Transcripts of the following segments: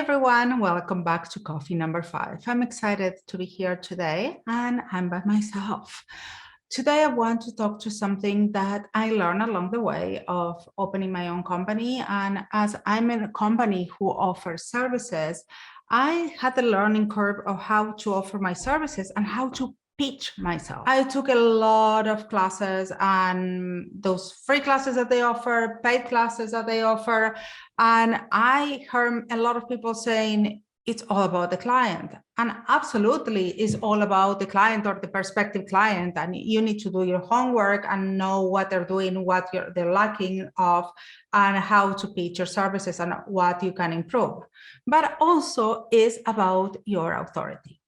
everyone, welcome back to coffee number 5. I'm excited to be here today and I'm by myself. Today I want to talk to something that I learned along the way of opening my own company, and as I'm in a company who offers services, I had the learning curve of how to offer my services and how to pitch myself. I took a lot of classes, and those free classes that they offer, paid classes that they offer, and I heard a lot of people saying it's all about the client. And absolutely it's all about the client or the prospective client, and you need to do your homework and know what they're doing, what they're lacking of, and how to pitch your services and what you can improve. But also is about your authority.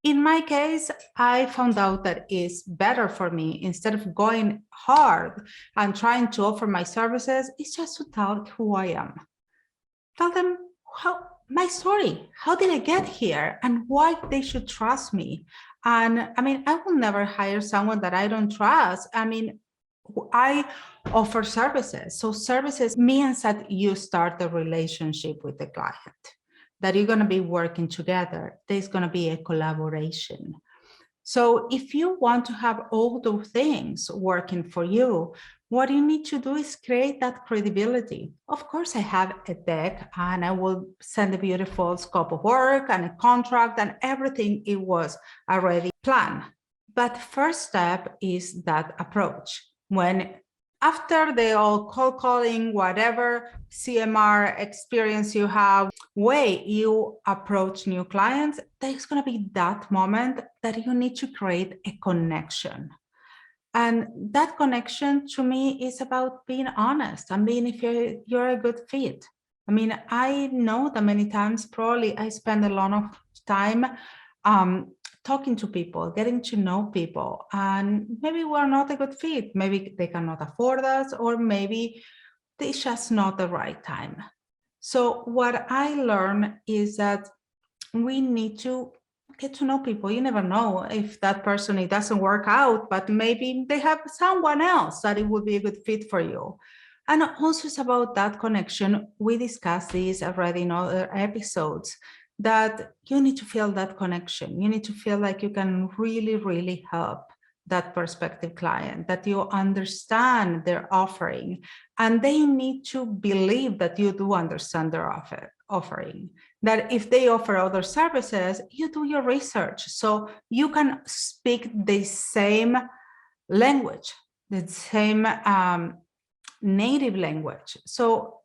In my case, I found out that it's better for me, instead of going hard and trying to offer my services, it's just to tell who I am. Tell them my story, how did I get here, and why they should trust me. And I mean, I will never hire someone that I don't trust. I mean, I offer services. So services means that you start a relationship with the client, that you're going to be working together. There's going to be a collaboration. So if you want to have all those things working for you, what you need to do is create that credibility. Of course, I have a deck and I will send a beautiful scope of work and a contract and everything. It was already planned. But first step is that approach. When after the all cold calling, whatever CMR experience you have, way you approach new clients, there's going to be that moment that you need to create a connection. And that connection to me is about being honest and being if you're a good fit. I mean, I know that many times probably I spend a lot of time talking to people, getting to know people, and maybe we're not a good fit. Maybe they cannot afford us, or maybe it's just not the right time. So what I learned is that we need to get to know people. You never know if that person, it doesn't work out, but maybe they have someone else that it would be a good fit for you. And also it's about that connection. We discussed this already in other episodes, that you need to feel that connection. You need to feel like you can really, really help that prospective client, that you understand their offering, and they need to believe that you do understand their offering. That if they offer other services, you do your research so you can speak the same language, the same native language. So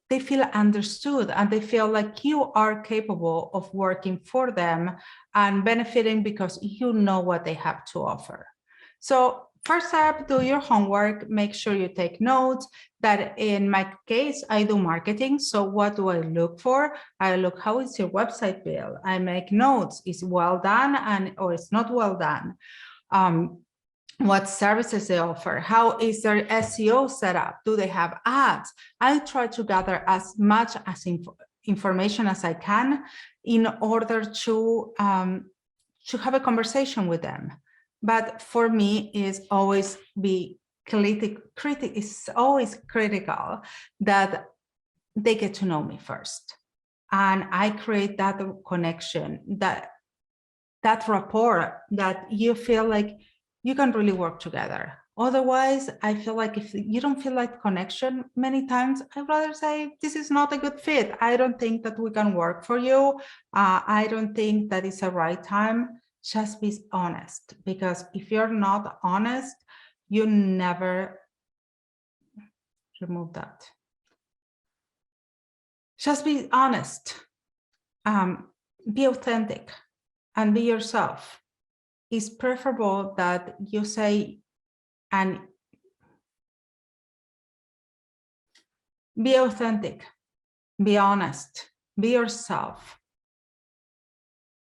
they feel understood and they feel like you are capable of working for them and benefiting because you know what they have to offer. So first step, do your homework, make sure you take notes. That in my case, I do marketing. So what do I look for? I look, how is your website built? I make notes, is it well done or it's not well done? What services they offer, how is their SEO set up, do they have ads? I try to gather as much as information as I can in order to have a conversation with them. But for me, it's always it's always critical that they get to know me first, and I create that connection, that rapport, that you feel like you can really work together. Otherwise, I feel like if you don't feel like connection many times, I'd rather say, this is not a good fit. I don't think that we can work for you. I don't think that it's the right time. Just be honest, because if you're not honest, you never remove that. Just be honest, be authentic and be yourself. It's preferable that you say and be authentic, be honest, be yourself.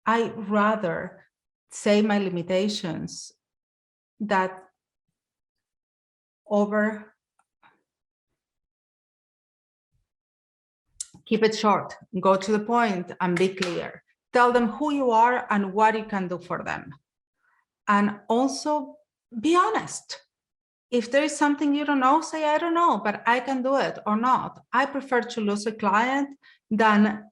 I rather say my limitations that keep it short, go to the point and be clear. Tell them who you are and what you can do for them. And also be honest. If there is something you don't know, say, I don't know, but I can do it or not. I prefer to lose a client than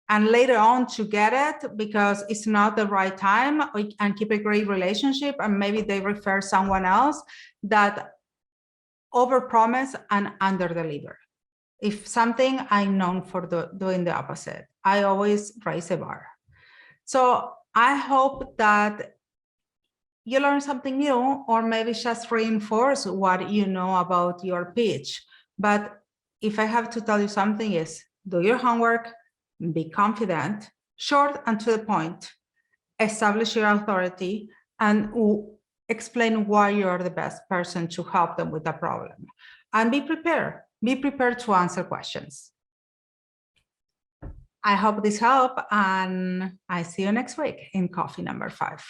and later on to get it because it's not the right time, and keep a great relationship, and maybe they refer someone else, that overpromise and underdeliver. If something, I'm known for doing the opposite. I always raise a bar. So I hope that you learn something new, or maybe just reinforce what you know about your pitch. But if I have to tell you something, is do your homework, be confident, short and to the point, establish your authority, and explain why you're the best person to help them with the problem. And be prepared. Be prepared to answer questions. I hope this helped, and I see you next week in coffee number 5.